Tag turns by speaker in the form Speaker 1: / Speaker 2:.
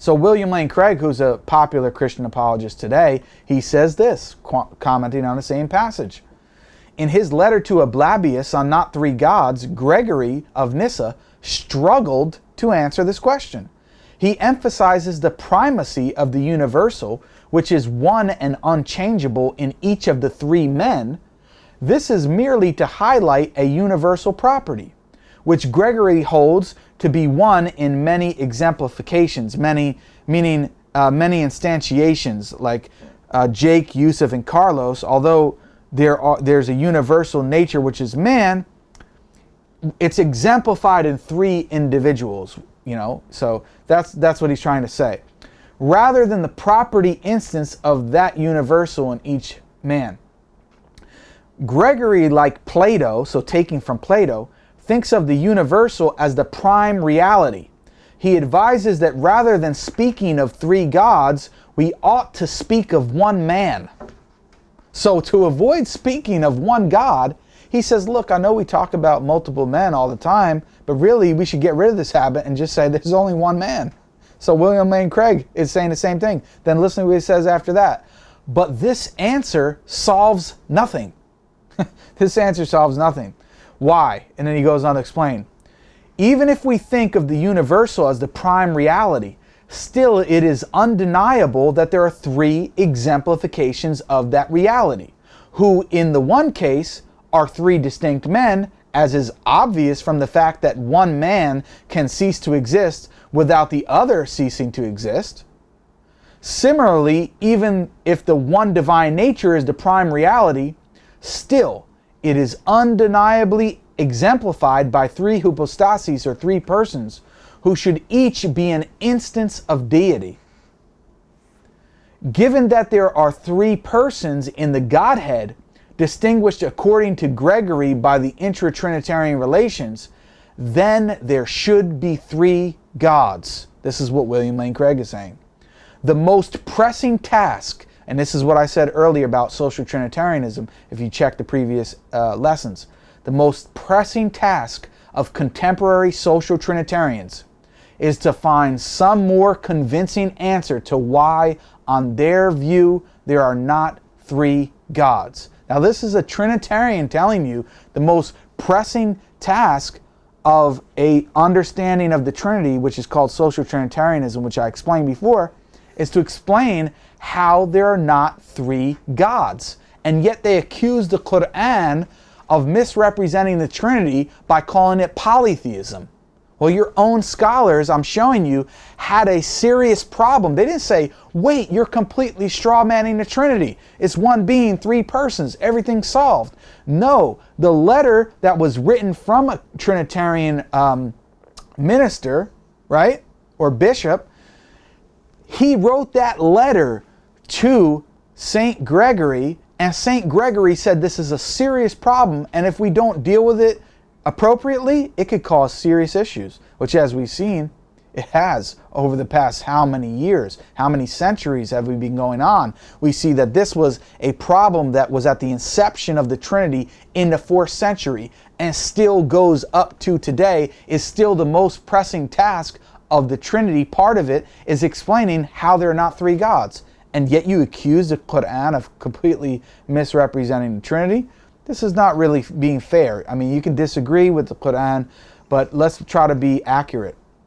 Speaker 1: So William Lane Craig, who's a popular Christian apologist today, he says this, commenting on the same passage. In his letter to Ablabius on not three gods, Gregory of Nyssa struggled to answer this question. He emphasizes the primacy of the universal, which is one and unchangeable in each of the three men. This is merely to highlight a universal property, which Gregory holds to be one in many exemplifications, many instantiations, like Jake, Yusuf, and Carlos. Although there's a universal nature which is man, it's exemplified in three individuals, so that's what he's trying to say, rather than the property instance of that universal in each man. Gregory, like Plato, so taking from Plato, thinks of the universal as the prime reality. He advises that rather than speaking of three gods, we ought to speak of one man. So to avoid speaking of one God, he says, look, I know we talk about multiple men all the time, but really we should get rid of this habit and just say there's only one man. So William Lane Craig is saying the same thing. Then listen to what he says after that. But this answer solves nothing. This answer solves nothing. Why? And then he goes on to explain. Even if we think of the universal as the prime reality, still it is undeniable that there are three exemplifications of that reality, who in the one case are three distinct men, as is obvious from the fact that one man can cease to exist without the other ceasing to exist. Similarly, even if the one divine nature is the prime reality, still it is undeniably exemplified by three hypostases, or three persons, who should each be an instance of deity. Given that there are three persons in the Godhead, distinguished according to Gregory by the intra-Trinitarian relations, then there should be three gods. This is what William Lane Craig is saying. The most pressing task, and this is what I said earlier about social Trinitarianism, if you check the previous lessons, the most pressing task of contemporary social Trinitarians is to find some more convincing answer to why, on their view, there are not three gods. Now, this is a Trinitarian telling you the most pressing task of a understanding of the Trinity, which is called social Trinitarianism, which I explained before, is to explain how there are not three gods. And yet they accuse the Quran of misrepresenting the Trinity by calling it polytheism. Well, your own scholars, I'm showing you, had a serious problem. They didn't say, wait, you're completely straw-manning the Trinity. It's one being, three persons, everything's solved. No, the letter that was written from a Trinitarian minister, right, or bishop, he wrote that letter to St. Gregory, and St. Gregory said this is a serious problem, and if we don't deal with it appropriately, it could cause serious issues, which, as we've seen, it has over the past how many years, how many centuries have we been going on. We see that this was a problem that was at the inception of the Trinity in the 4th century and still goes up to today, is still the most pressing task of the Trinity. Part of it is explaining how there are not three gods. And yet you accuse the Quran of completely misrepresenting the Trinity. This is not really being fair. I mean, you can disagree with the Quran, but let's try to be accurate.